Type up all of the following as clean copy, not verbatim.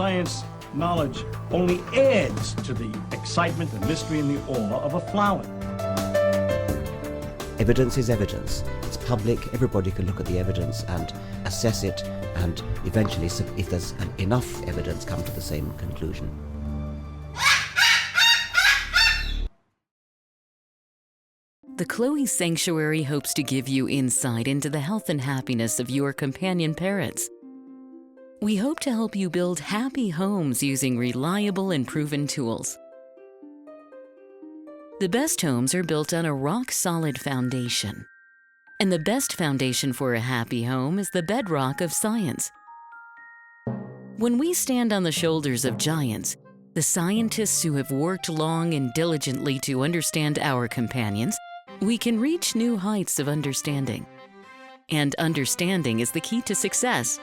science knowledge only adds to the excitement, the mystery, and the awe of a flower. Evidence is evidence. It's public. Everybody can look at the evidence and assess it, and eventually, if there's enough evidence, come to the same conclusion. The Chloe Sanctuary hopes to give you insight into the health and happiness of your companion parrots. We hope to help you build happy homes using reliable and proven tools. The best homes are built on a rock-solid foundation. And the best foundation for a happy home is the bedrock of science. When we stand on the shoulders of giants, the scientists who have worked long and diligently to understand our companions, we can reach new heights of understanding. And understanding is the key to success.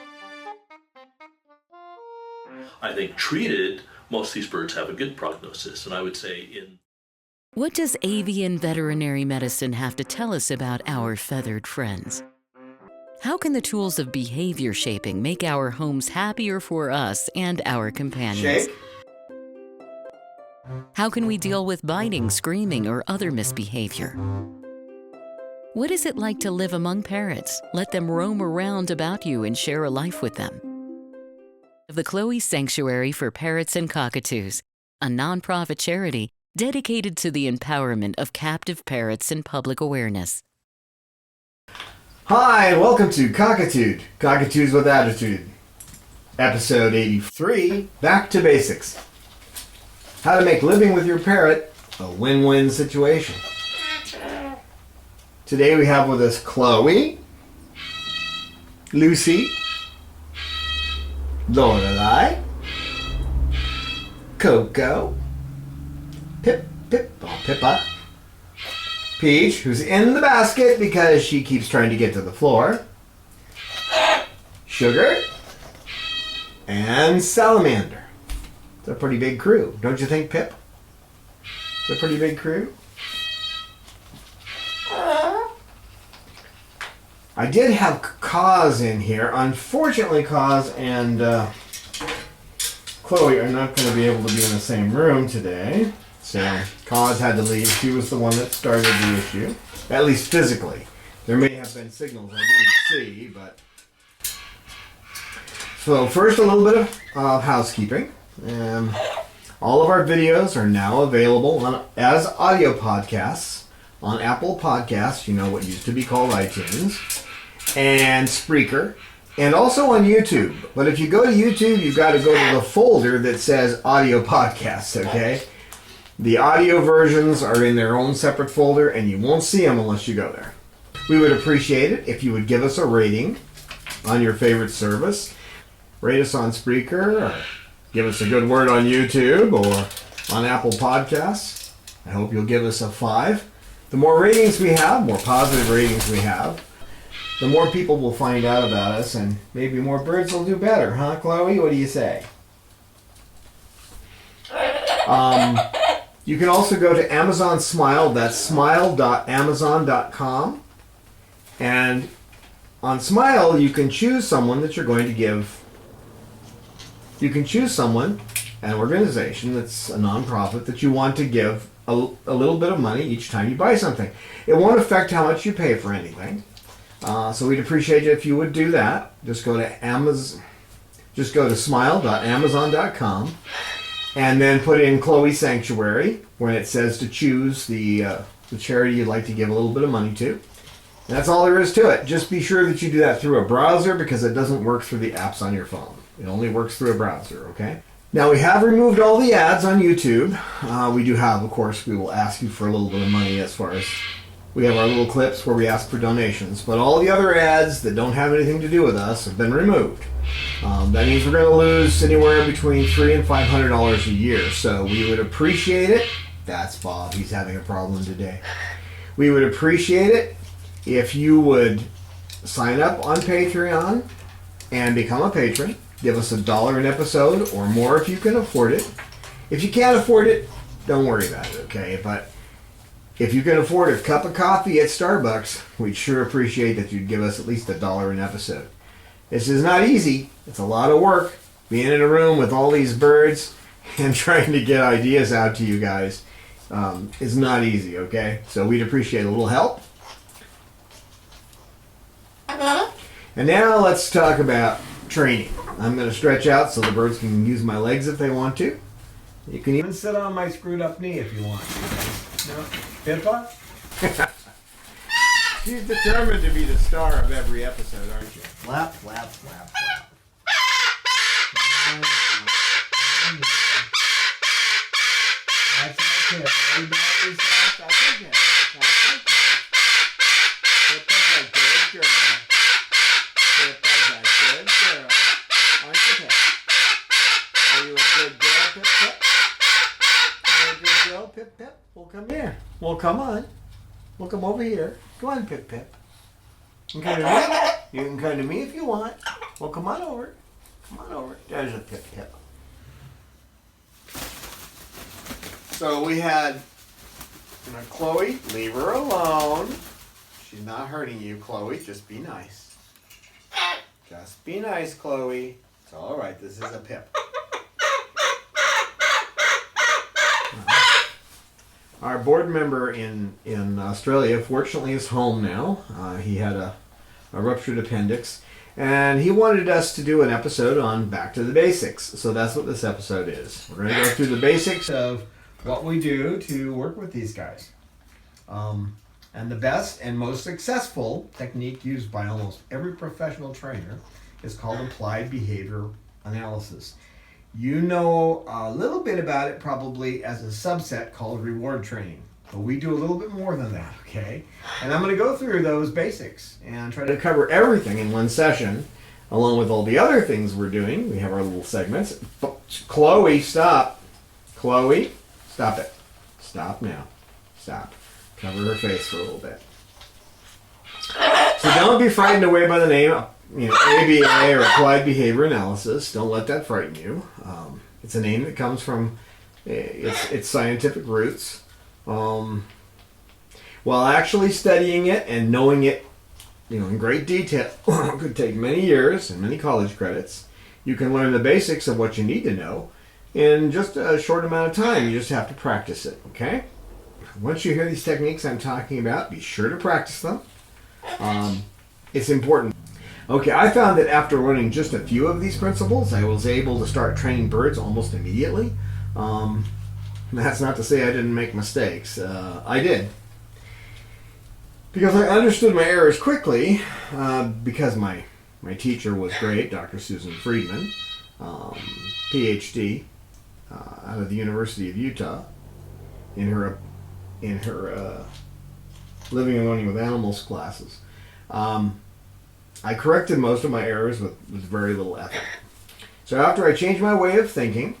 I think treated, most of these birds have a good prognosis, and I would say in... What does avian veterinary medicine have to tell us about our feathered friends? How can the tools of behavior shaping make our homes happier for us and our companions? Shake. How can we deal with biting, screaming, or other misbehavior? What is it like to live among parrots? Let them roam around about you and share a life with them. Of the Chloe Sanctuary for Parrots and Cockatoos, a nonprofit charity dedicated to the empowerment of captive parrots and public awareness. Hi, and welcome to Cockatude, Cockatoos with Attitude. Episode 83, Back to Basics. How to make living with your parrot a win-win situation. Today we have with us Chloe, Lucy, Lorelei, Coco, Pippa, Peach, who's in the basket because she keeps trying to get to the floor, Sugar, and Salamander. It's a pretty big crew, don't you think, Pip? It's a pretty big crew. I did have Kaz in here. Unfortunately, Kaz and Chloe are not going to be able to be in the same room today. So Kaz had to leave. She was the one that started the issue, at least physically. There may have been signals I didn't see, but... So first, a little bit of housekeeping. All of our videos are now available as audio podcasts on Apple Podcasts, you know, what used to be called iTunes, and Spreaker, and also on YouTube. But if you go to YouTube, you've got to go to the folder that says audio podcasts, okay? The audio versions are in their own separate folder, and you won't see them unless you go there. We would appreciate it if you would give us a rating on your favorite service. Rate us on Spreaker, or give us a good word on YouTube, or on Apple Podcasts. I hope you'll give us a 5. The more ratings we have, more positive ratings we have, the more people will find out about us, and maybe more birds will do better, huh, Chloe? What do you say? You can also go to Amazon Smile. That's smile.amazon.com. And on Smile, you can choose someone that you're going to give. You can choose someone, an organization that's a nonprofit, that you want to give a little bit of money each time you buy something. It won't affect how much you pay for anything. So we'd appreciate it if you would do that. Just go to Amazon. Just go to smile.amazon.com and then put in Chloe Sanctuary when it says to choose the charity you'd like to give a little bit of money to. And that's all there is to it. Just be sure that you do that through a browser because it doesn't work through the apps on your phone. It only works through a browser, okay? Now we have removed all the ads on YouTube. We do have, of course, we will ask you for a little bit of money as far as we have our little clips where we ask for donations. But all the other ads that don't have anything to do with us have been removed. That means we're going to lose anywhere between $300 and $500 a year. So we would appreciate it. That's Bob. He's having a problem today. We would appreciate it if you would sign up on Patreon and become a patron. Give us $1 an episode or more if you can afford it. If you can't afford it, don't worry about it, okay? But if you can afford a cup of coffee at Starbucks, we'd sure appreciate that you'd give us at least $1 an episode. This is not easy. It's a lot of work. being in a room with all these birds and trying to get ideas out to you guys is not easy, okay? So we'd appreciate a little help. And now let's talk about training. I'm going to stretch out so the birds can use my legs if they want to. You can even sit on my screwed up knee if you want. No? Pippa? She's determined to be the star of every episode, aren't you? Flap, flap, flap, flap. That's okay. Everybody's that's okay. That's okay. Pippa's a good girl. Pippa's a good girl. Aren't you, Pip? Are you a good girl, Pip Pip? Are you a good girl, Pip Pip? Well, come here. Well, come on. Well, come over here. Go on, Pip Pip. You can come to me. You can come to me if you want. Well, come on over. Come on over. There's a Pip Pip. So we had Chloe, leave her alone. She's not hurting you, Chloe. Just be nice. Just be nice, Chloe. It's all right. This is a Pip. Our board member in Australia, fortunately, is home now. He had a ruptured appendix, and he wanted us to do an episode on back to the basics. So that's what this episode is. We're going to go through the basics of what we do to work with these guys. And the best and most successful technique used by almost every professional trainer is called applied behavior analysis. You know a little bit about it probably as a subset called reward training, but we do a little bit more than that, okay? And I'm going to go through those basics and try to cover everything in one session, along with all the other things we're doing. We have our little segments. Chloe, stop. Chloe, stop it. Stop now. Stop. Cover her face for a little bit. So don't be frightened away by the name, ABA or Applied Behavior Analysis. Don't let that frighten you. It's a name that comes from its scientific roots. While actually studying it and knowing it, in great detail, could take many years and many college credits. You can learn the basics of what you need to know in just a short amount of time. You just have to practice it, okay? Once you hear these techniques I'm talking about, be sure to practice them. It's important. Okay, I found that after learning just a few of these principles, I was able to start training birds almost immediately. That's not to say I didn't make mistakes. I did. Because I understood my errors quickly, because my teacher was great, Dr. Susan Friedman, PhD, out of the University of Utah, in her Living and Learning with Animals classes. I corrected most of my errors with very little effort. So after I changed my way of thinking,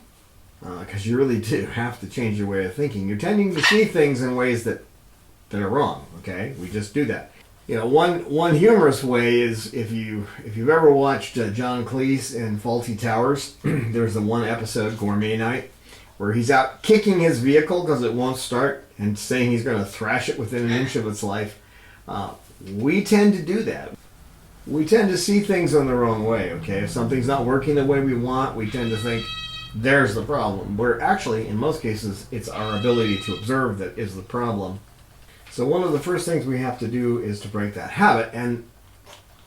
because you really do have to change your way of thinking, you're tending to see things in ways that are wrong, okay? We just do that. One humorous way is if you've ever watched John Cleese in Fawlty Towers, there's the one episode, Gourmet Night, where he's out kicking his vehicle because it won't start and saying he's going to thrash it within an inch of its life. We tend to do that. We tend to see things in the wrong way, okay? If something's not working the way we want, we tend to think, there's the problem. Where actually, in most cases, it's our ability to observe that is the problem. So one of the first things we have to do is to break that habit. And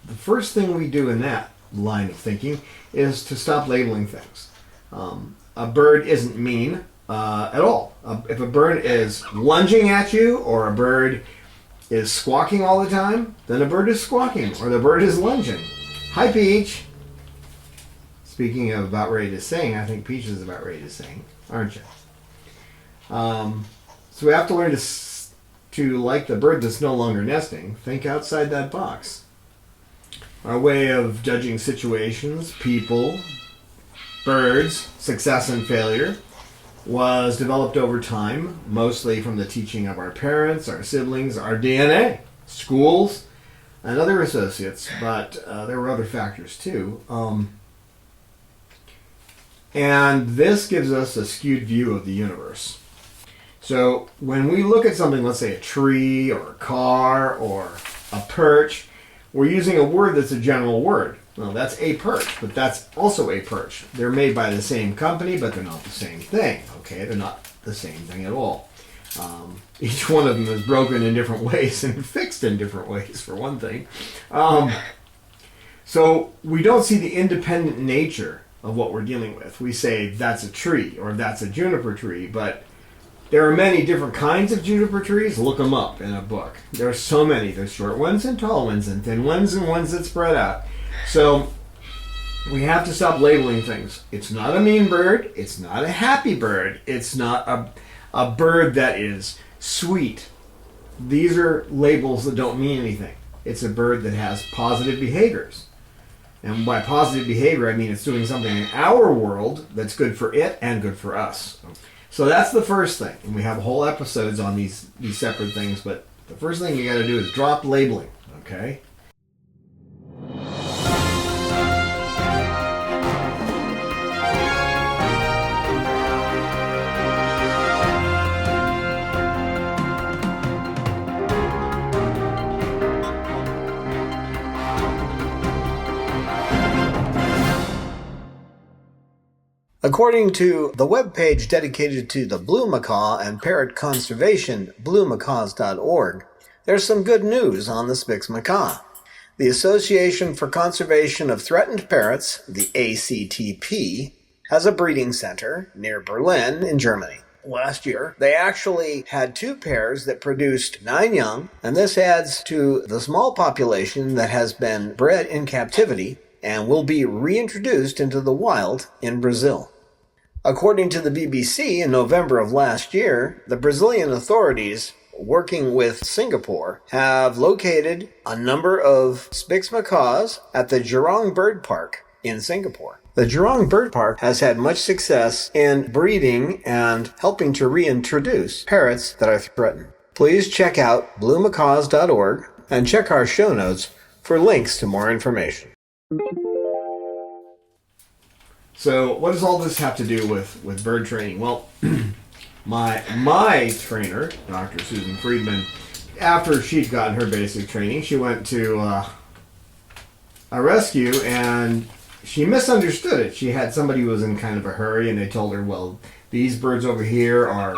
the first thing we do in that line of thinking is to stop labeling things. A bird isn't mean at all. If a bird is lunging at you or a bird is squawking all the time, then a bird is squawking or the bird is lunging. Hi, Peach. Speaking of about ready to sing, I think Peach is about ready to sing, aren't you? So we have to learn to like the bird that's no longer nesting, think outside that box. Our way of judging situations, people, birds, success and failure, was developed over time, mostly from the teaching of our parents, our siblings, our DNA, schools, and other associates, but there were other factors too. And this gives us a skewed view of the universe. So when we look at something, let's say a tree or a car or a perch, we're using a word that's a general word. Well, that's a perch, but that's also a perch. They're made by the same company, but they're not the same thing. Okay, they're not the same thing at all. Each one of them is broken in different ways and fixed in different ways, for one thing. So we don't see the independent nature of what we're dealing with. We say that's a tree or that's a juniper tree, but there are many different kinds of juniper trees. Look them up in a book. There are so many. There's short ones and tall ones and thin ones and ones that spread out. So we have to stop labeling things. It's not a mean bird. It's not a happy bird. It's not a bird that is sweet. These are labels that don't mean anything. It's a bird that has positive behaviors. And by positive behavior, I mean it's doing something in our world that's good for it and good for us. So that's the first thing. And we have whole episodes on these separate things, but the first thing you got to do is drop labeling, okay? According to the webpage dedicated to the blue macaw and parrot conservation, bluemacaws.org, there's some good news on the Spix macaw. The Association for Conservation of Threatened Parrots, the ACTP, has a breeding center near Berlin in Germany. Last year, they actually had 2 pairs that produced 9 young, and this adds to the small population that has been bred in captivity and will be reintroduced into the wild in Brazil. According to the BBC, in November of last year, the Brazilian authorities, working with Singapore, have located a number of Spix macaws at the Jurong Bird Park in Singapore. The Jurong Bird Park has had much success in breeding and helping to reintroduce parrots that are threatened. Please check out bluemacaws.org and check our show notes for links to more information. So what does all this have to do with bird training? Well, my trainer, Dr. Susan Friedman, after she'd gotten her basic training, she went to a rescue and she misunderstood it. She had somebody who was in kind of a hurry and they told her, well, these birds over here are,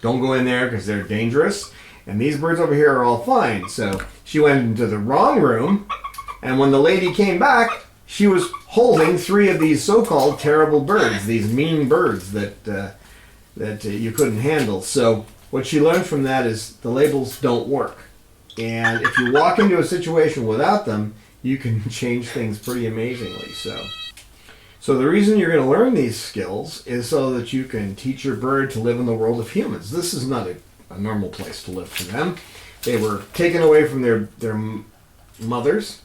don't go in there because they're dangerous. And these birds over here are all fine. So she went into the wrong room, and when the lady came back, she was holding 3 of these so-called terrible birds, these mean birds that you couldn't handle. So what she learned from that is the labels don't work. And if you walk into a situation without them, you can change things pretty amazingly. So the reason you're going to learn these skills is so that you can teach your bird to live in the world of humans. This is not a normal place to live for them. They were taken away from their mothers,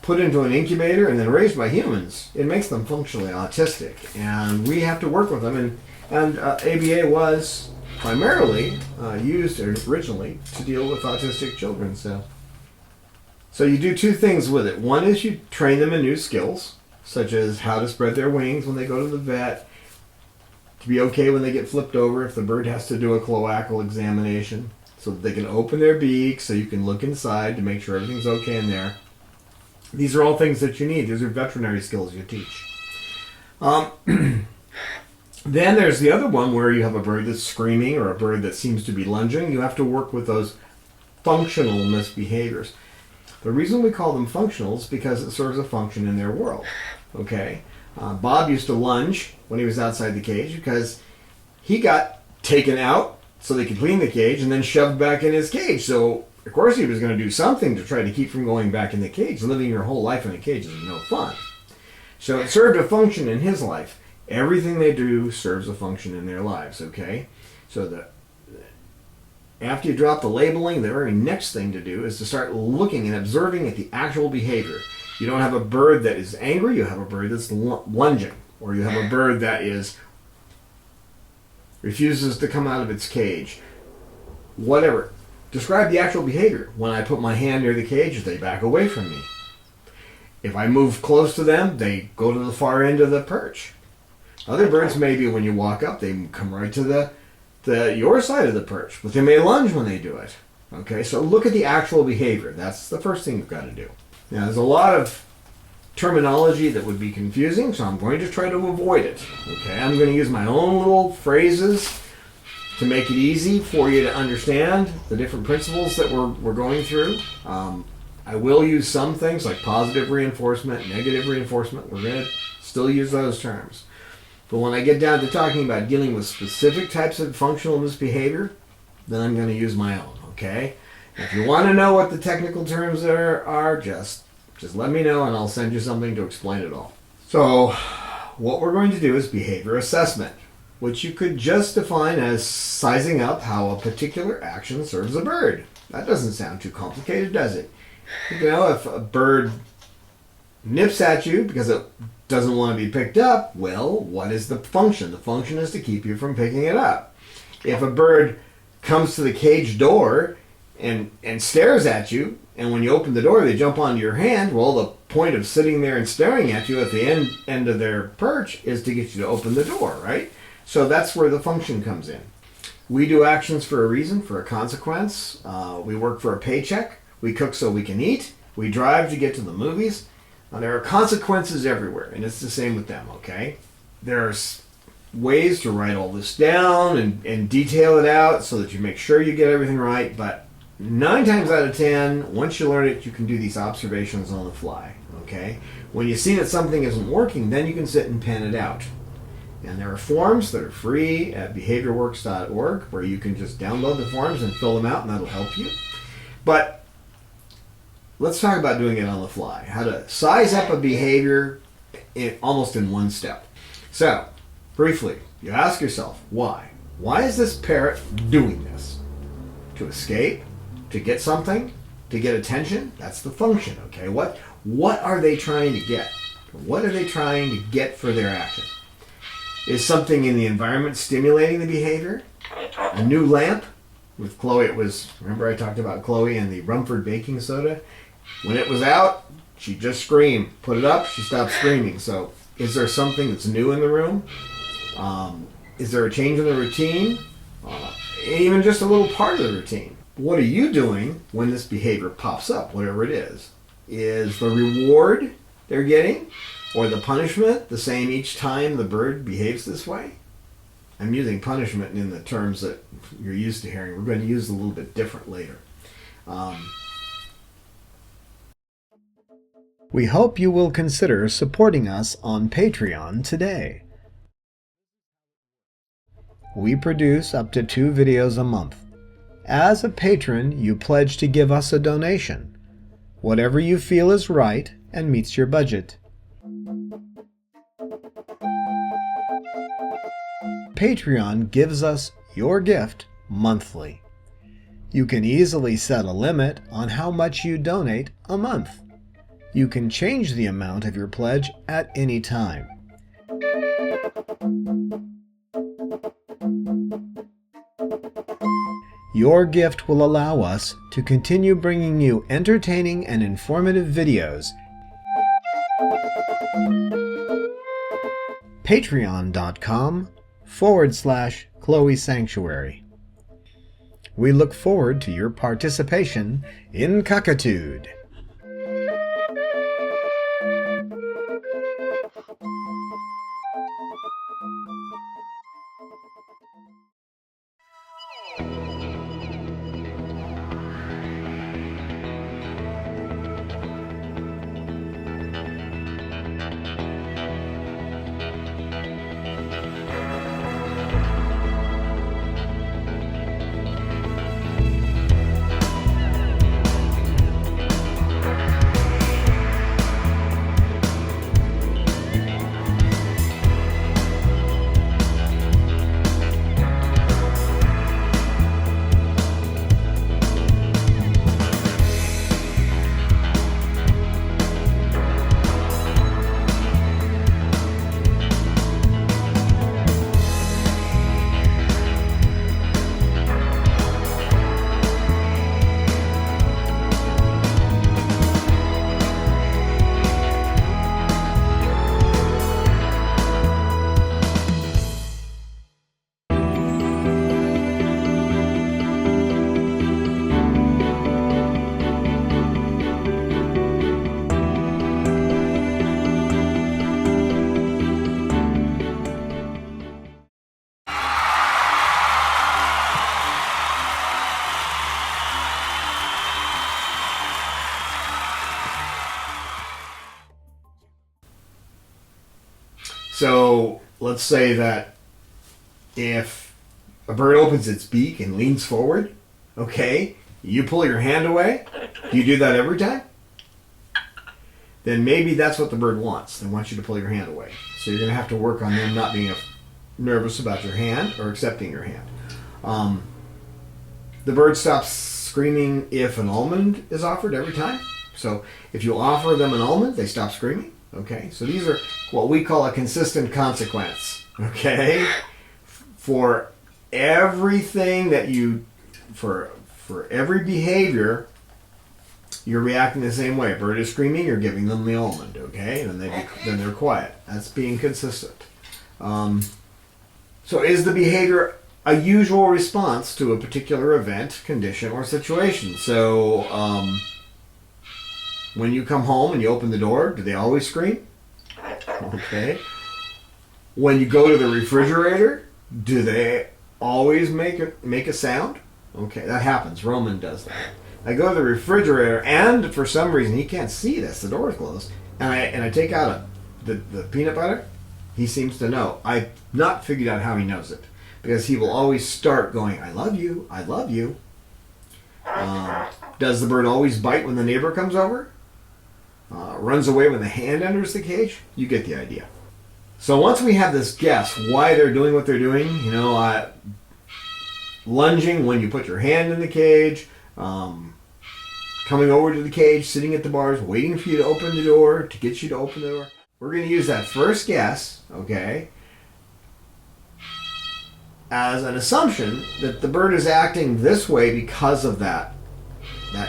put into an incubator, and then raised by humans. It makes them functionally autistic, and we have to work with them. And ABA was primarily used originally to deal with autistic children. So you do 2 things with it. One is you train them in new skills, such as how to spread their wings when they go to the vet, to be okay when they get flipped over if the bird has to do a cloacal examination, so that they can open their beak so you can look inside to make sure everything's okay in there. These are all things that you need. These are veterinary skills you teach. Then there's the other one where you have a bird that's screaming or a bird that seems to be lunging. You have to work with those functional misbehaviors. The reason we call them functional is because it serves a function in their world. Okay? Bob used to lunge when he was outside the cage because he got taken out so they could clean the cage and then shoved back in his cage. So, of course, he was going to do something to try to keep from going back in the cage. Living your whole life in a cage is no fun. So it served a function in his life. Everything they do serves a function in their lives, okay? So after you drop the labeling, the very next thing to do is to start looking and observing at the actual behavior. You don't have a bird that is angry, you have a bird that's lunging. Or you have a bird that refuses to come out of its cage. Whatever. Describe the actual behavior. When I put my hand near the cage, they back away from me. If I move close to them, they go to the far end of the perch. Other birds, maybe when you walk up, they come right to your side of the perch, but they may lunge when they do it. Okay, so look at the actual behavior. That's the first thing you've got to do. Now, there's a lot of terminology that would be confusing, so I'm going to try to avoid it. Okay, I'm going to use my own little phrases to make it easy for you to understand the different principles that we're going through. I will use some things like positive reinforcement, negative reinforcement. We're going to still use those terms. But when I get down to talking about dealing with specific types of functional misbehavior, then I'm going to use my own, okay? If you want to know what the technical terms are, just let me know and I'll send you something to explain it all. So what we're going to do is behavior assessment, which you could just define as sizing up how a particular action serves a bird. That doesn't sound too complicated, does it? You know, if a bird nips at you because it doesn't want to be picked up, well, what is the function? The function is to keep you from picking it up. If a bird comes to the cage door and stares at you, and when you open the door they jump onto your hand, well, the point of sitting there and staring at you at the end of their perch is to get you to open the door, right? So that's where the function comes in. We do actions for a reason, for a consequence. We work for a paycheck. We cook so we can eat. We drive to get to the movies. There are consequences everywhere, and it's the same with them, okay? There's ways to write all this down and detail it out so that you make sure you get everything right, but 9 times out of 10, once you learn it, you can do these observations on the fly, okay? When you see that something isn't working, then you can sit and pen it out. And there are forms that are free at behaviorworks.org where you can just download the forms and fill them out, and that'll help you. But let's talk about doing it on the fly. How to size up a behavior almost in one step. So, briefly, you ask yourself, why? Why is this parrot doing this? To escape? To get something? To get attention? That's the function, okay? What are they trying to get? What are they trying to get for their action? Is something in the environment stimulating the behavior? A new lamp? With Chloe, remember I talked about Chloe and the Rumford baking soda? When it was out, she just screamed. Put it up, she stopped screaming. So is there something that's new in the room? Is there a change in the routine? Even just a little part of the routine. What are you doing when this behavior pops up, whatever it is? Is the reward they're getting or the punishment the same each time the bird behaves this way? I'm using punishment in the terms that you're used to hearing. We're going to use it a little bit different later. We hope you will consider supporting us on Patreon today. We produce up to 2 videos a month. As a patron, you pledge to give us a donation, whatever you feel is right and meets your budget. Patreon gives us your gift monthly. You can easily set a limit on how much you donate a month. You can change the amount of your pledge at any time. Your gift will allow us to continue bringing you entertaining and informative videos. Patreon.com/Chloe Sanctuary. We look forward to your participation in Cockatude. So let's say that if a bird opens its beak and leans forward, okay, you pull your hand away. Do you do that every time? Then maybe that's what the bird wants. They want you to pull your hand away. So you're going to have to work on them not being nervous about your hand or accepting your hand. The bird stops screaming if an almond is offered every time. So if you offer them an almond, they stop screaming. Okay, so these are what we call a consistent consequence. Okay, for everything that for every behavior, you're reacting the same way. A bird is screaming, you're giving them the almond. Okay, and then they're quiet. That's being consistent. So is the behavior a usual response to a particular event, condition, or situation? So when you come home and you open the door, do they always scream? Okay. When you go to the refrigerator, do they always make a sound? Okay, that happens. Roman does that. I go to the refrigerator, and for some reason he can't see this. The door is closed, and I take out the peanut butter. He seems to know. I've not figured out how he knows it, because he will always start going, "I love you, I love you." Does the bird always bite when the neighbor comes over? Runs away when the hand enters the cage? You get the idea. So once we have this guess why they're doing what they're doing, lunging when you put your hand in the cage, coming over to the cage, sitting at the bars, waiting for you to open the door, to get you to open the door. We're going to use that first guess, okay, as an assumption that the bird is acting this way because of that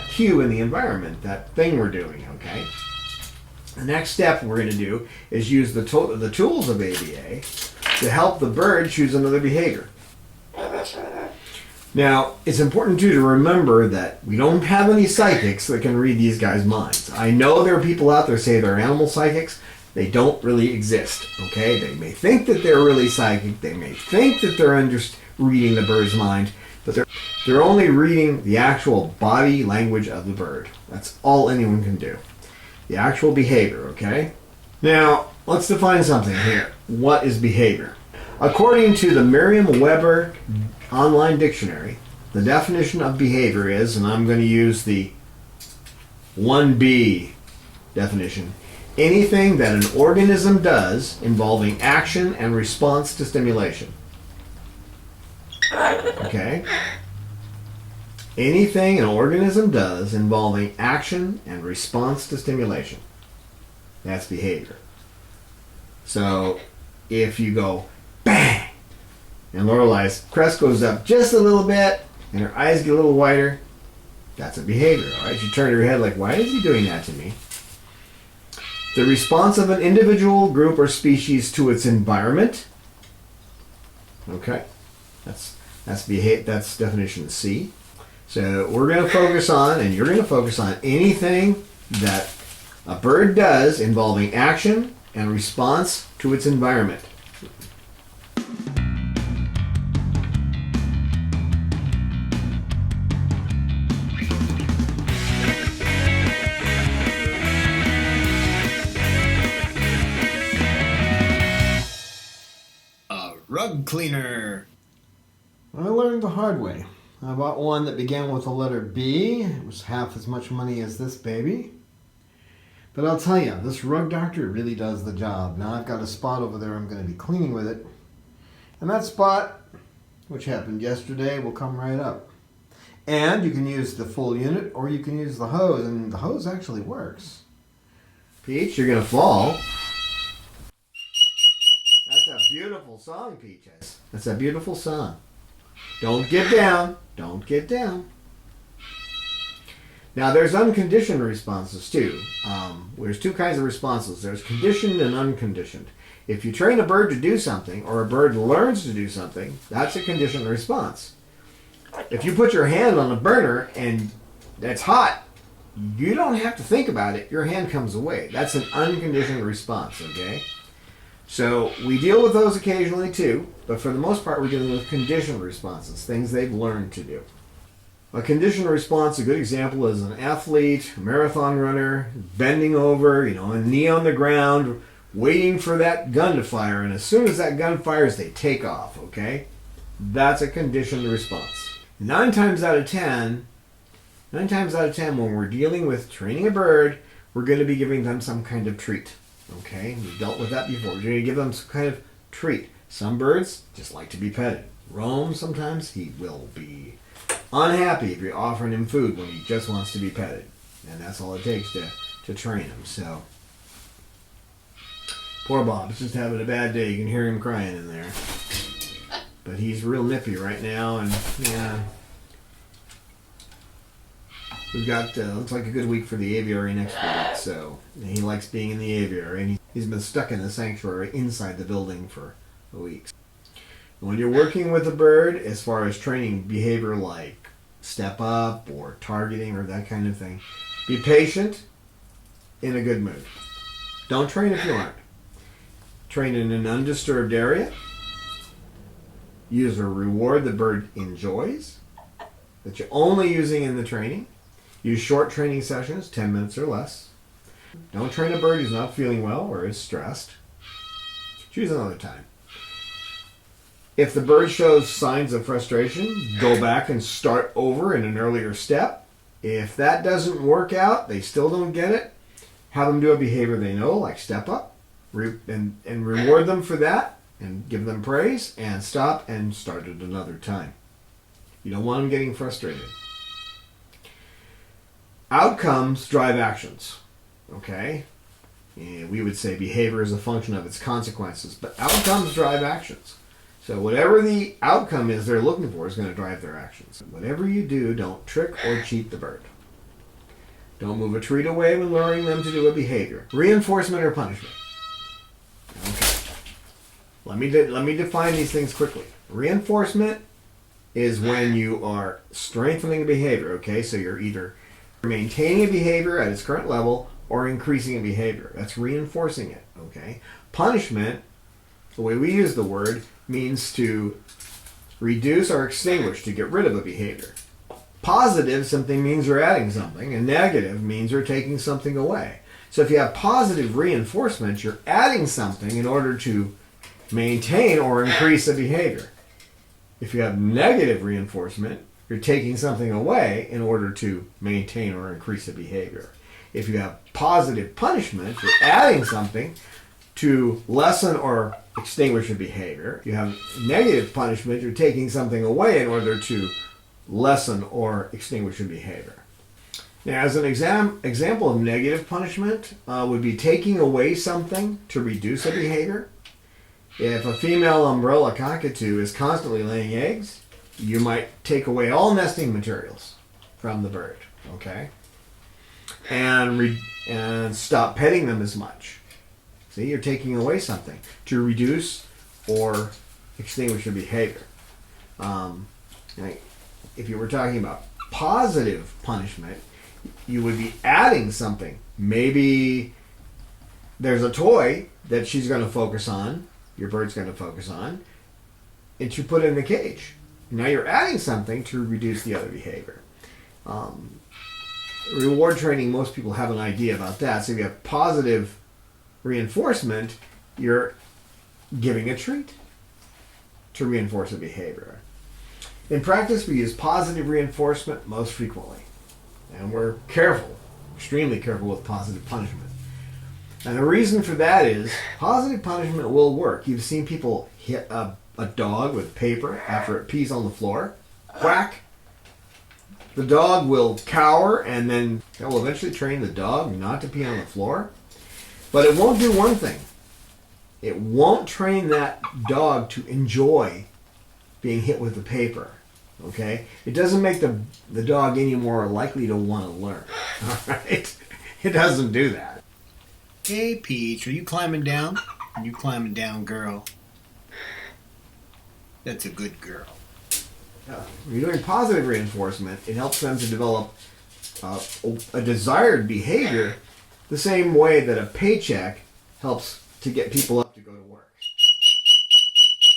cue in the environment, that thing we're doing, okay? The next step we're going to do is use the tools of ABA to help the bird choose another behavior. Now, it's important too to remember that we don't have any psychics that can read these guys' minds. I know there are people out there say they're animal psychics. They don't really exist, okay? They may think that they're really psychic. They may think that they're reading the bird's mind, but they're only reading the actual body language of the bird. That's all anyone can do. The actual behavior, okay? Now, let's define something here. What is behavior? According to the Merriam-Webster online dictionary, the definition of behavior is, and I'm going to use the 1B definition, anything that an organism does involving action and response to stimulation. Okay? Anything an organism does involving action and response to stimulation. That's behavior. So, if you go, bang, and Lorelai's crest goes up just a little bit, and her eyes get a little wider, that's a behavior, all right? You turn your head like, why is he doing that to me? The response of an individual, group, or species to its environment. Okay, that's definition C. So we're going to focus on, and you're going to focus on anything that a bird does involving action and response to its environment. Rug cleaner. I learned the hard way. I bought one that began with the letter B. It was half as much money as this baby. But I'll tell you, this rug doctor really does the job. Now I've got a spot over there I'm going to be cleaning with it. And that spot, which happened yesterday, will come right up. And you can use the full unit or you can use the hose, and the hose actually works. Peach, you're going to fall. That's a beautiful song, Peaches. That's a beautiful song. Don't get down. Don't get down. Now, there's unconditioned responses, too. There's two kinds of responses. There's conditioned and unconditioned. If you train a bird to do something, or a bird learns to do something, that's a conditioned response. If you put your hand on a burner and it's hot, you don't have to think about it. Your hand comes away. That's an unconditioned response, okay? So we deal with those occasionally too, but for the most part we're dealing with conditioned responses, things they've learned to do. A conditioned response, a good example is an athlete, a marathon runner, bending over, a knee on the ground, waiting for that gun to fire, and as soon as that gun fires, they take off, okay? That's a conditioned response. 9 times out of 10, when we're dealing with training a bird, we're going to be giving them some kind of treat, okay? We've dealt with that before. We're going to give them some kind of treat. Some birds just like to be petted. Rome, sometimes he will be unhappy if you're offering him food when he just wants to be petted. And that's all it takes to train him. So, poor Bob's just having a bad day. You can hear him crying in there. But he's real nippy right now, and yeah. We've got, looks like a good week for the aviary next week, so he likes being in the aviary, and he's been stuck in the sanctuary inside the building for a week. When you're working with a bird, as far as training behavior like step up or targeting or that kind of thing, be patient, in a good mood. Don't train if you aren't. Train in an undisturbed area. Use a reward the bird enjoys, that you're only using in the training. Use short training sessions, 10 minutes or less. Don't train a bird who's not feeling well or is stressed. Choose another time. If the bird shows signs of frustration, go back and start over in an earlier step. If that doesn't work out, they still don't get it, have them do a behavior they know, like step up, and reward them for that, and give them praise, and stop and start at another time. You don't want them getting frustrated. Outcomes drive actions, okay? And we would say behavior is a function of its consequences, but outcomes drive actions. So whatever the outcome is they're looking for is going to drive their actions. Whatever you do, don't trick or cheat the bird. Don't move a treat away when luring them to do a behavior. Reinforcement or punishment. Okay. Let me define these things quickly. Reinforcement is when you are strengthening a behavior, okay? So you're either maintaining a behavior at its current level or increasing a behavior. That's reinforcing it, okay? Punishment, the way we use the word, means to reduce or extinguish, to get rid of a behavior. Positive simply means you're adding something, and negative means you're taking something away. So if you have positive reinforcement, you're adding something in order to maintain or increase a behavior. If you have negative reinforcement, you're taking something away in order to maintain or increase a behavior. If you have positive punishment, you're adding something to lessen or extinguish a behavior. If you have negative punishment, you're taking something away in order to lessen or extinguish a behavior. Now, as an example of negative punishment would be taking away something to reduce a behavior. If a female umbrella cockatoo is constantly laying eggs, you might take away all nesting materials from the bird, okay? And stop petting them as much. See, you're taking away something to reduce or extinguish a behavior. If you were talking about positive punishment, you would be adding something. Maybe there's a toy that she's going to focus on, your bird's going to focus on, and you put it in the cage. Now you're adding something to reduce the other behavior. Reward training, most people have an idea about that. So if you have positive reinforcement, you're giving a treat to reinforce a behavior. In practice, we use positive reinforcement most frequently. And we're careful, extremely careful with positive punishment. And the reason for that is positive punishment will work. You've seen people hit a dog with paper after it pees on the floor. Whack! The dog will cower, and then that will eventually train the dog not to pee on the floor. But it won't do one thing. It won't train that dog to enjoy being hit with the paper. Okay? It doesn't make the dog any more likely to want to learn. All right? It doesn't do that. Hey, Peach, are you climbing down? Are you climbing down, girl? That's a good girl. When you're doing positive reinforcement, it helps them to develop a desired behavior the same way that a paycheck helps to get people up to go to work.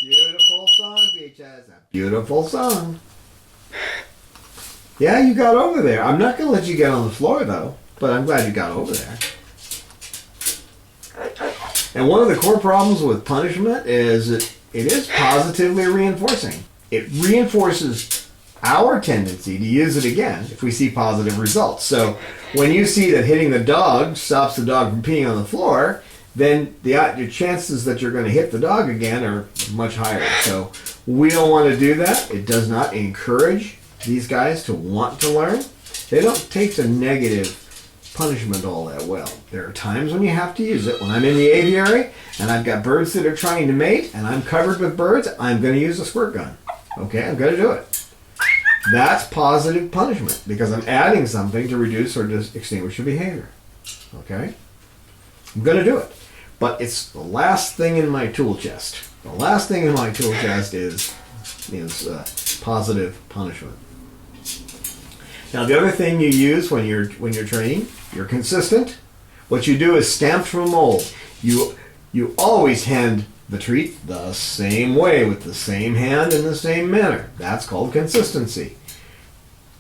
Beautiful song, Peaches. A beautiful song. Yeah, you got over there. I'm not going to let you get on the floor, though, but I'm glad you got over there. And one of the core problems with punishment is that it is positively reinforcing. It reinforces our tendency to use it again if we see positive results. So when you see that hitting the dog stops the dog from peeing on the floor, then your chances that you're going to hit the dog again are much higher. So we don't want to do that. It does not encourage these guys to want to learn. They don't take the negative punishment all that well. There are times when you have to use it. When I'm in the aviary and I've got birds that are trying to mate and I'm covered with birds, I'm going to use a squirt gun. Okay, I'm going to do it. That's positive punishment because I'm adding something to reduce or just extinguish the behavior. Okay? I'm going to do it. But it's the last thing in my tool chest. The last thing in my tool chest is positive punishment. Now the other thing you use when you're training, you're consistent. What you do is stamped from a mold. You always hand the treat the same way with the same hand in the same manner. That's called consistency.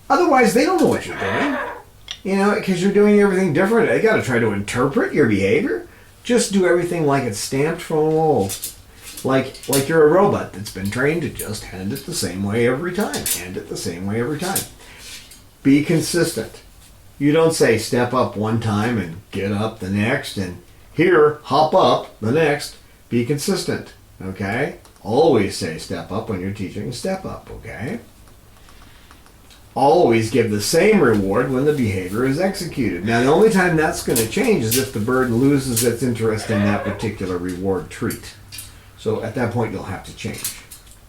Otherwise, they don't know what you're doing. You know, because you're doing everything different. They got to try to interpret your behavior. Just do everything like it's stamped from a mold. Like you're a robot that's been trained to just hand it the same way every time. Hand it the same way every time. Be consistent. You don't say step up one time and get up the next and here, hop up the next. Be consistent, okay? Always say step up when you're teaching step up, okay? Always give the same reward when the behavior is executed. Now, the only time that's going to change is if the bird loses its interest in that particular reward treat. So at that point, you'll have to change.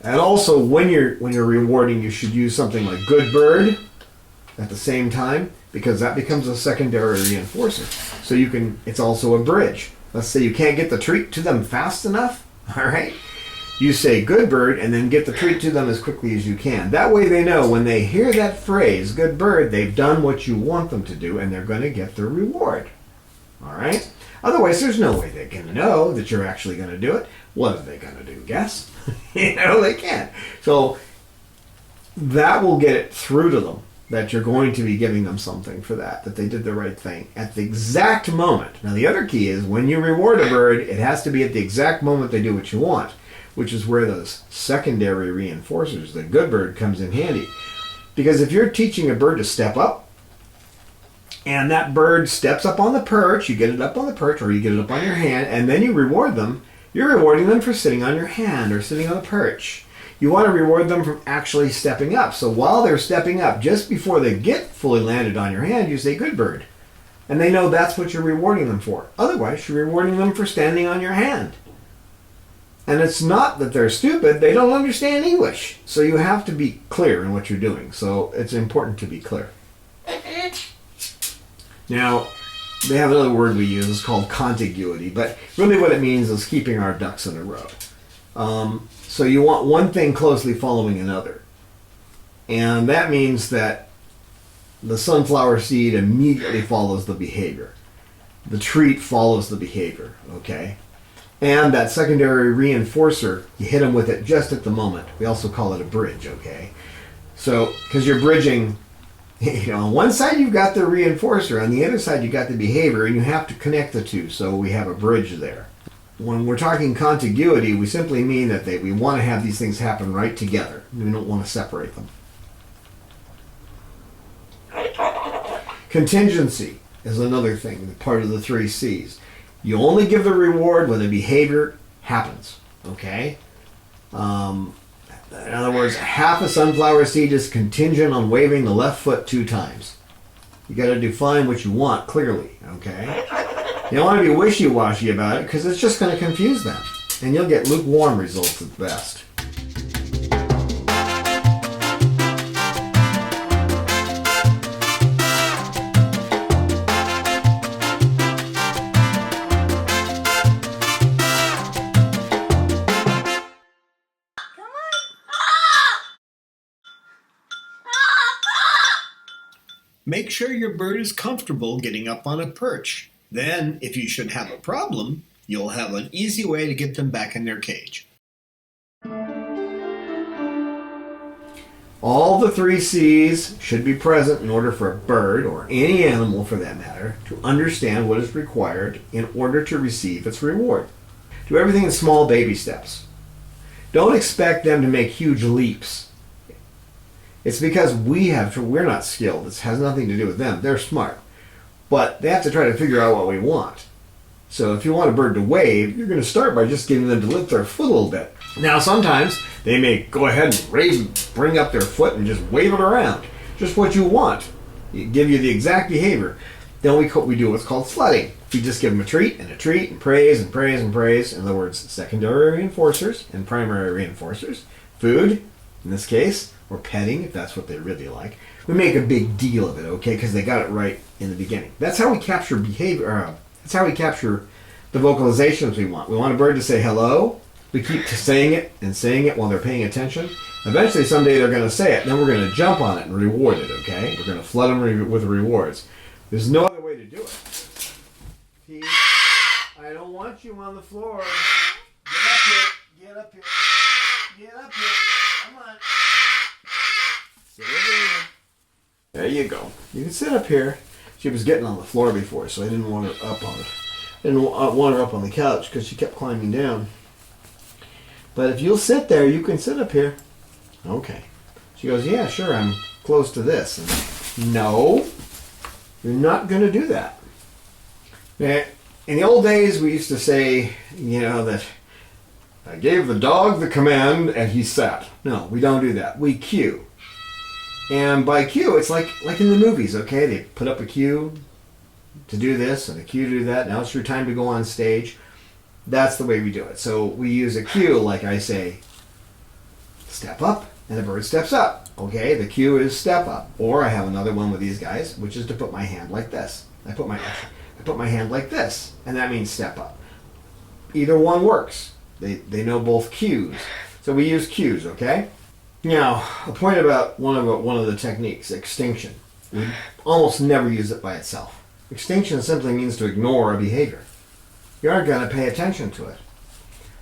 And also, when you're rewarding, you should use something like good bird at the same time because that becomes a secondary reinforcer. So it's also a bridge. Let's say you can't get the treat to them fast enough, all right? You say good bird and then get the treat to them as quickly as you can. That way they know when they hear that phrase, good bird, they've done what you want them to do and they're going to get their reward, all right? Otherwise, there's no way they can know that you're actually going to do it. What are they going to do, guess? They can't. So that will get it through to them that you're going to be giving them something for that they did the right thing at the exact moment. Now the other key is when you reward a bird, it has to be at the exact moment they do what you want, which is where those secondary reinforcers, the good bird, comes in handy. Because if you're teaching a bird to step up, and that bird steps up on the perch, you get it up on the perch or you get it up on your hand, and then you reward them, you're rewarding them for sitting on your hand or sitting on the perch. You want to reward them from actually stepping up. So while they're stepping up, just before they get fully landed on your hand, you say, good bird. And they know that's what you're rewarding them for. Otherwise, you're rewarding them for standing on your hand. And it's not that they're stupid, they don't understand English. So you have to be clear in what you're doing. So it's important to be clear. Now, they have another word we use, it's called contiguity. But really what it means is keeping our ducks in a row. So you want one thing closely following another. And that means that the sunflower seed immediately follows the behavior. The treat follows the behavior, okay? And that secondary reinforcer, you hit them with it just at the moment. We also call it a bridge, okay? So, because you're bridging, on one side you've got the reinforcer, on the other side you've got the behavior, and you have to connect the two, so we have a bridge there. When we're talking contiguity, we simply mean that we want to have these things happen right together. We don't want to separate them. Contingency is another thing, part of the 3 C's. You only give the reward when the behavior happens, okay? In other words, half a sunflower seed is contingent on waving the left foot 2 times. You got to define what you want clearly, okay? You don't want to be wishy-washy about it because it's just going to confuse them. And you'll get lukewarm results at best. Make sure your bird is comfortable getting up on a perch. Then, if you should have a problem, you'll have an easy way to get them back in their cage. All the 3 C's should be present in order for a bird, or any animal for that matter, to understand what is required in order to receive its reward. Do everything in small baby steps. Don't expect them to make huge leaps. It's because we're not skilled. It has nothing to do with them. They're smart. But they have to try to figure out what we want. So if you want a bird to wave, you're going to start by just getting them to lift their foot a little bit. Now sometimes they may go ahead and bring up their foot and just wave it around. Just what you want. Give you the exact behavior. Then we do what's called flooding. We just give them a treat and praise and praise and praise. In other words, secondary reinforcers and primary reinforcers. Food, in this case, or petting, if that's what they really like. We make a big deal of it, okay, because they got it right in the beginning. That's how we capture behavior. That's how we capture the vocalizations we want. We want a bird to say hello. We keep saying it while they're paying attention. Eventually, someday they're going to say it, and then we're going to jump on it and reward it, okay? We're going to flood them with rewards. There's no other way to do it. Pete, I don't want you on the floor. Get up here. Get up here. Come on. Sit over here. There you go. You can sit up here. She was getting on the floor before, so I didn't want her up on it. I didn't want her up on the couch because she kept climbing down. But if you'll sit there, you can sit up here. Okay. She goes, yeah, sure, I'm close to this. And, no, you're not going to do that. Now, in the old days, we used to say, that I gave the dog the command and he sat. No, we don't do that. We cue. And by cue, it's like in the movies, okay? They put up a cue to do this and a cue to do that. Now it's your time to go on stage. That's the way we do it. So we use a cue, like I say, step up, and the bird steps up. Okay, the cue is step up. Or I have another one with these guys, which is to put my hand like this. I put my hand like this, and that means step up. Either one works. They know both cues. So we use cues, okay? Now, a point about one of the techniques, extinction. We almost never use it by itself. Extinction simply means to ignore a behavior. You aren't going to pay attention to it.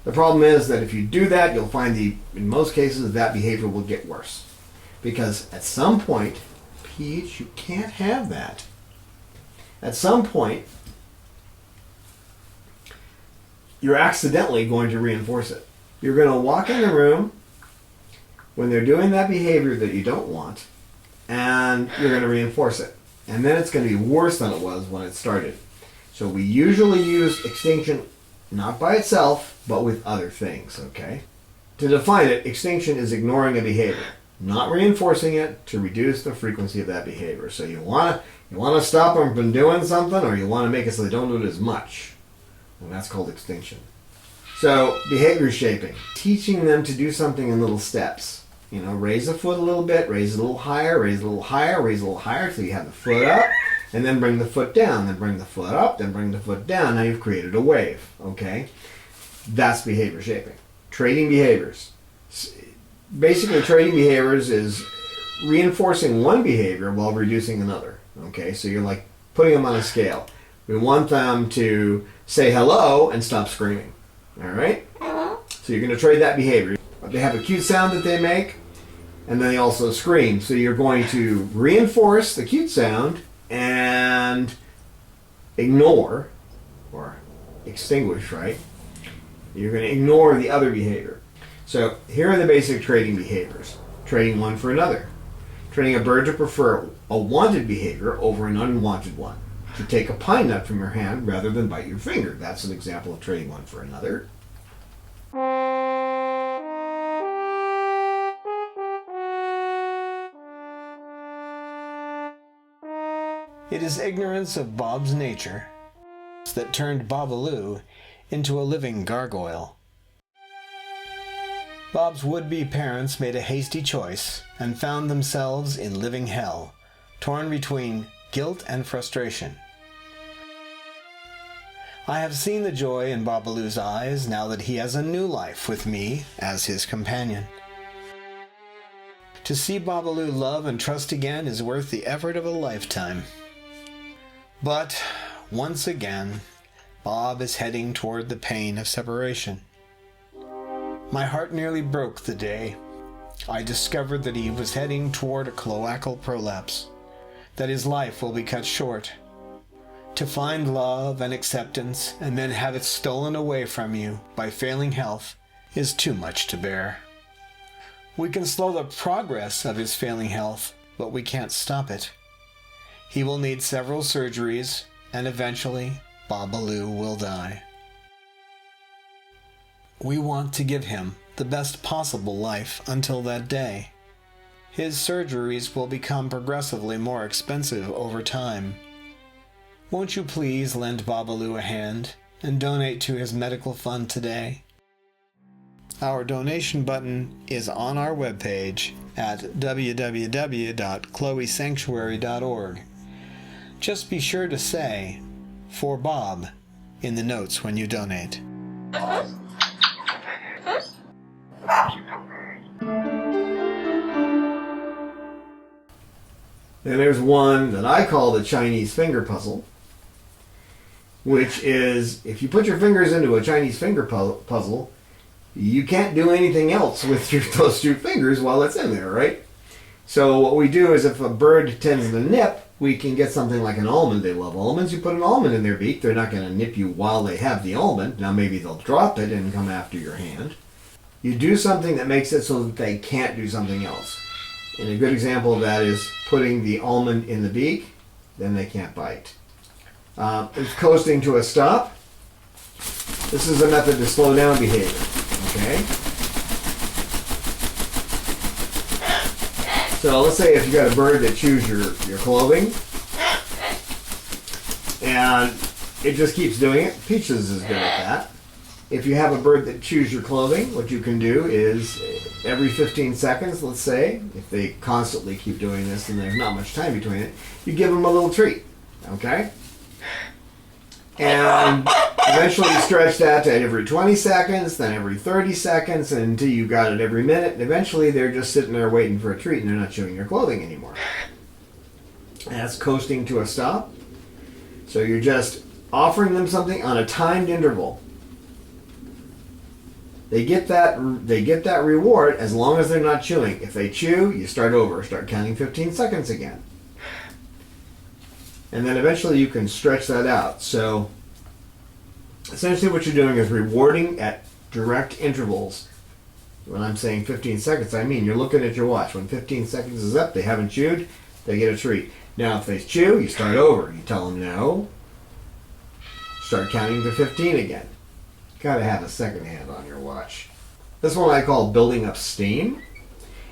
The problem is that if you do that, you'll find in most cases that behavior will get worse. Because at some point, Peach, you can't have that. At some point, you're accidentally going to reinforce it. You're going to walk in the room when they're doing that behavior that you don't want, and you're going to reinforce it. And then it's going to be worse than it was when it started. So we usually use extinction not by itself, but with other things, okay? To define it, extinction is ignoring a behavior, not reinforcing it to reduce the frequency of that behavior. So you want to stop them from doing something, or you want to make it so they don't do it as much. And that's called extinction. So behavior shaping, teaching them to do something in little steps. Raise the foot a little bit, raise it a little higher, raise it a little higher, raise it a little higher till you have the foot up, and then bring the foot down, then bring the foot up, then bring the foot down. Now you've created a wave, okay? That's behavior shaping. Trading behaviors. Basically, trading behaviors is reinforcing one behavior while reducing another, okay? So you're like putting them on a scale. We want them to say hello and stop screaming, all right? So you're going to trade that behavior. They have a cute sound that they make, and then they also scream. So you're going to reinforce the cute sound and ignore, or extinguish, right? You're going to ignore the other behavior. So here are the basic trading behaviors. Trading one for another. Training a bird to prefer a wanted behavior over an unwanted one. To take a pine nut from your hand rather than bite your finger. That's an example of trading one for another. It is ignorance of Bob's nature that turned Bobaloo into a living gargoyle. Bob's would-be parents made a hasty choice and found themselves in living hell, torn between guilt and frustration. I have seen the joy in Bobaloo's eyes now that he has a new life with me as his companion. To see Bobaloo love and trust again is worth the effort of a lifetime. But, once again, Bob is heading toward the pain of separation. My heart nearly broke the day I discovered that he was heading toward a cloacal prolapse, that his life will be cut short. To find love and acceptance and then have it stolen away from you by failing health is too much to bear. We can slow the progress of his failing health, but we can't stop it. He will need several surgeries, and eventually Babaloo will die. We want to give him the best possible life until that day. His surgeries will become progressively more expensive over time. Won't you please lend Babaloo a hand and donate to his medical fund today? Our donation button is on our webpage at www.chloesanctuary.org. Just be sure to say, "For Bob," in the notes when you donate. Then there's one that I call the Chinese finger puzzle, which is if you put your fingers into a Chinese finger puzzle, you can't do anything else with those two fingers while it's in there, right? So what we do is if a bird tends to nip, we can get something like an almond. They love almonds. You put an almond in their beak, they're not going to nip you while they have the almond. Now maybe they'll drop it and come after your hand. You do something that makes it so that they can't do something else. And a good example of that is putting the almond in the beak, then they can't bite. It's coasting to a stop. This is a method to slow down behavior. Okay? So let's say if you got a bird that chews your clothing, and it just keeps doing it. Peaches is good at that. If you have a bird that chews your clothing, what you can do is every 15 seconds, let's say, if they constantly keep doing this and there's not much time between it, you give them a little treat, okay? And eventually you stretch that to every 20 seconds, then every 30 seconds, until you got it every minute. And eventually they're just sitting there waiting for a treat and they're not chewing your clothing anymore. And that's coasting to a stop. So you're just offering them something on a timed interval. They get that reward as long as they're not chewing. If they chew, you start over. Start counting 15 seconds again. And then eventually you can stretch that out. So essentially what you're doing is rewarding at direct intervals. When I'm saying 15 seconds, I mean you're looking at your watch. When 15 seconds is up, they haven't chewed, they get a treat. Now if they chew, you start over. You tell them no. Start counting to 15 again. Gotta have a second hand on your watch. This one I call building up steam.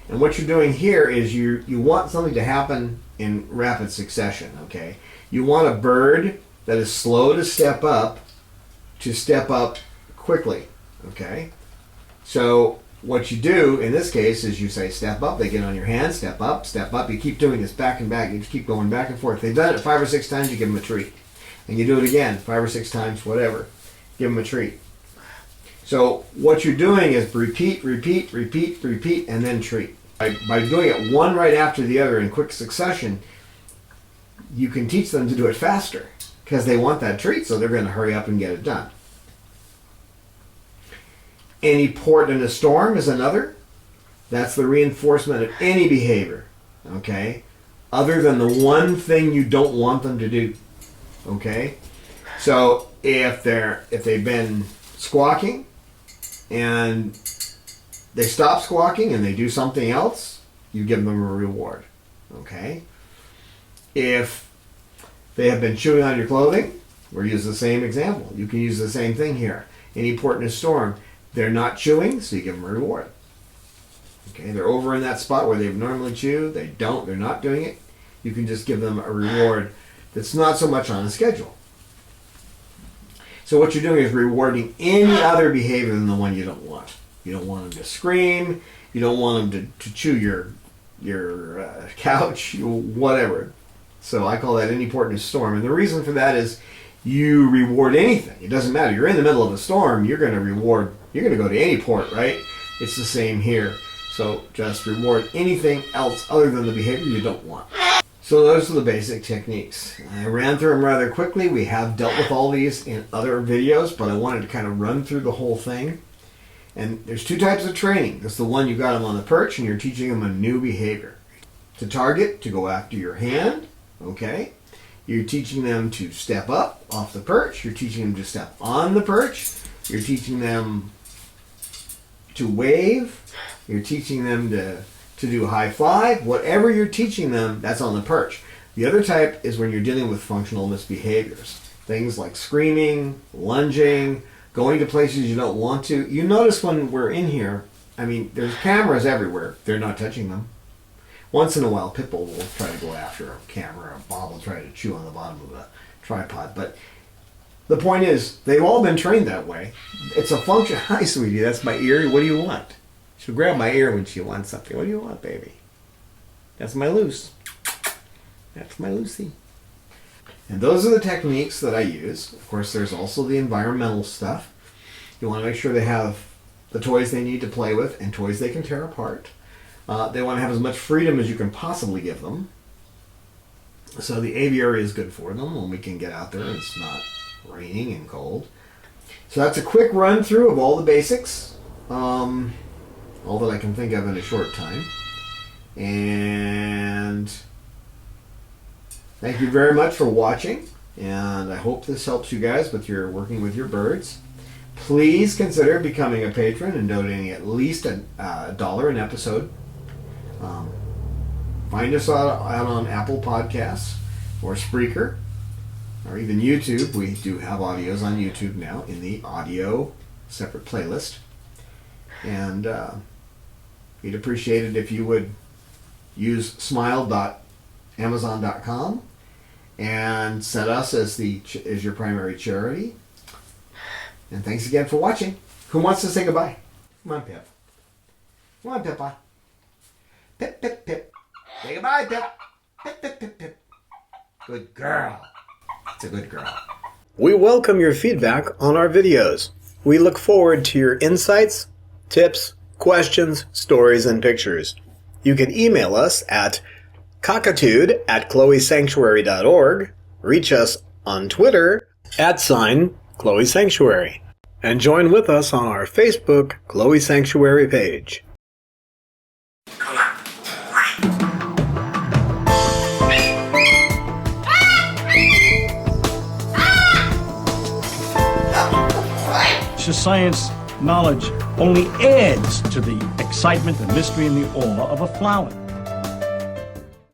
And what you're doing here is you want something to happen in rapid succession, okay? You want a bird that is slow to step up quickly, okay? So what you do in this case is you say step up, they get on your hand, step up, you keep doing this back and back, you just keep going back and forth. If they've done it 5 or 6 times, you give them a treat. And you do it again, 5 or 6 times, whatever, give them a treat. So what you're doing is repeat, and then treat. By doing it one right after the other in quick succession, you can teach them to do it faster because they want that treat, so they're going to hurry up and get it done. Any port in a storm is another. That's the reinforcement of any behavior, okay, other than the one thing you don't want them to do, okay? So if they've been squawking and they stop squawking and they do something else, you give them a reward, okay? If they have been chewing on your clothing, we'll use the same example. You can use the same thing here. Any port in a storm, they're not chewing, so you give them a reward. Okay, they're over in that spot where they normally chew, they're not doing it, you can just give them a reward that's not so much on a schedule. So what you're doing is rewarding any other behavior than the one you don't want. You don't want them to scream. You don't want them to chew your couch, whatever. So I call that any port in a storm. And the reason for that is you reward anything. It doesn't matter. You're in the middle of a storm. You're going to go to any port, right? It's the same here. So just reward anything else other than the behavior you don't want. So those are the basic techniques. I ran through them rather quickly. We have dealt with all these in other videos, but I wanted to kind of run through the whole thing. And there's two types of training. There's the one you got them on the perch and you're teaching them a new behavior. To target, to go after your hand, okay? You're teaching them to step up off the perch. You're teaching them to step on the perch. You're teaching them to wave. You're teaching them to do a high five. Whatever you're teaching them, that's on the perch. The other type is when you're dealing with functional misbehaviors. Things like screaming, lunging, going to places you don't want to. You notice when we're in here, I mean, there's cameras everywhere. They're not touching them. Once in a while, Pitbull will try to go after a camera, or Bob will try to chew on the bottom of a tripod. But the point is, they've all been trained that way. It's a function. Hi, sweetie, that's my ear. What do you want? She'll grab my ear when she wants something. What do you want, baby? That's my Luce. That's my Lucy. And those are the techniques that I use. Of course, there's also the environmental stuff. You want to make sure they have the toys they need to play with and toys they can tear apart. They want to have as much freedom as you can possibly give them. So the aviary is good for them when we can get out there and it's not raining and cold. So that's a quick run through of all the basics. All that I can think of in a short time. And thank you very much for watching. And I hope this helps you guys with your working with your birds. Please consider becoming a patron and donating at least $1 an episode. Find us out on Apple Podcasts or Spreaker or even YouTube. We do have audios on YouTube now in the audio separate playlist. And we'd appreciate it if you would use smile.amazon.com and set us as your primary charity. And thanks again for watching. Who wants to say goodbye? Come on, Pip. Come on, Pippa. Pip, Pip, Pip. Say goodbye, Pip. Pip, Pip, Pip, Pip. Good girl. It's a good girl. We welcome your feedback on our videos. We look forward to your insights, tips, questions, stories, and pictures. You can email us at cockatude@chloesanctuary.org, reach us on Twitter @Chloe Sanctuary, and join with us on our Facebook Chloe Sanctuary page. Science knowledge only adds to the excitement, the mystery, and the awe of a flower.